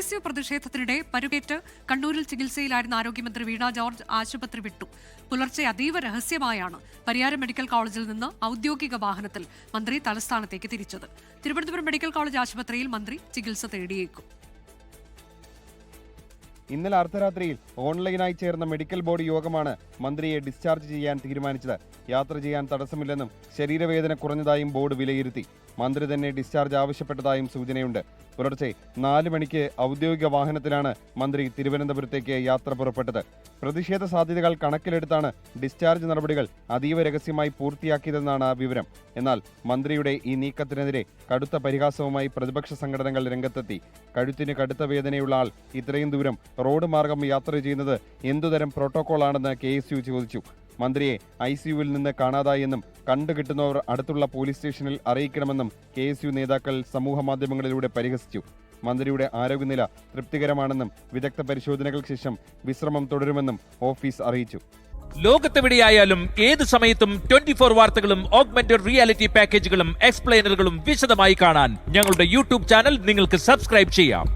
KSU പ്രതിഷേധത്തിനിടെ പരുക്കേറ്റ് കണ്ണൂരിൽ ചികിത്സയിലായിരുന്ന ആരോഗ്യമന്ത്രി വീണ ജോർജ് ആശുപത്രി വിട്ടു. പുലർച്ചെ അതീവ രഹസ്യമായാണ് പരിയാരം മെഡിക്കൽ കോളേജിൽ നിന്ന് ഔദ്യോഗിക വാഹനത്തിൽ മന്ത്രി തലസ്ഥാനത്തേക്ക് തിരിച്ചത്. തിരുവനന്തപുരം മെഡിക്കൽ കോളേജ് ആശുപത്രിയിൽ മന്ത്രി ചികിത്സ തേടിയേക്കും. ഇന്നലെ അർദ്ധരാത്രിയിൽ ഓൺലൈനായി ചേർന്ന മെഡിക്കൽ ബോർഡ് യോഗമാണ് മന്ത്രിയെ ഡിസ്ചാർജ് ചെയ്യാൻ തീരുമാനിച്ചത്. യാത്ര ചെയ്യാൻ തടസ്സമില്ലെന്നും ശരീരവേദന കുറഞ്ഞതായും ബോർഡ് വിലയിരുത്തി. മന്ത്രി തന്നെ ഡിസ്ചാർജ് ആവശ്യപ്പെട്ടതായും സൂചനയുണ്ട്. പുലർച്ചെ 4 മണിക്ക് ഔദ്യോഗിക വാഹനത്തിലാണ് മന്ത്രി തിരുവനന്തപുരത്തേക്ക് യാത്ര പുറപ്പെട്ടത്. പ്രതിഷേധ സാധ്യതകൾ കണക്കിലെടുത്താണ് ഡിസ്ചാർജ് നടപടികൾ അതീവ രഹസ്യമായി പൂർത്തിയാക്കിയതെന്നാണ് വിവരം. എന്നാൽ മന്ത്രിയുടെ ഈ നീക്കത്തിനെതിരെ കടുത്ത പരിഹാസവുമായി പ്രതിപക്ഷ സംഘടനകൾ രംഗത്തെത്തി. കഴുത്തിന് കടുത്ത വേദനയുള്ള ആൾ ഇത്രയും ദൂരം റോഡ് മാർഗം യാത്ര ചെയ്യുന്നത് എന്തുതരം പ്രോട്ടോകോളാണെന്ന് KSU ചോദിച്ചു. മന്ത്രിയെ ICUവിൽ നിന്ന് കാണാതായെന്നും കണ്ടുകിട്ടുന്നവർ അടുത്തുള്ള പോലീസ് സ്റ്റേഷനിൽ അറിയിക്കണമെന്നും KSU നേതാക്കൾ സമൂഹമാധ്യമങ്ങളിലൂടെ പരിഹസിച്ചു. മന്ത്രിയുടെ ആരോഗ്യനില തൃപ്തികരമാണെന്നും വിദഗ്ധ പരിശോധനകൾക്ക് ശേഷം വിശ്രമം തുടരുമെന്നും ഓഫീസ് അറിയിച്ചു. ലോകത്തെവിടെയായാലും ഏത് സമയത്തും 24 വാർത്തകളും ഓഗ്മെന്റഡ് റിയാലിറ്റി പാക്കേജുകളും എക്സ്പ്ലെയിനറുകളും വിശദമായി കാണാൻ ഞങ്ങളുടെ YouTube ചാനൽ നിങ്ങൾക്ക് സബ്സ്ക്രൈബ് ചെയ്യാം.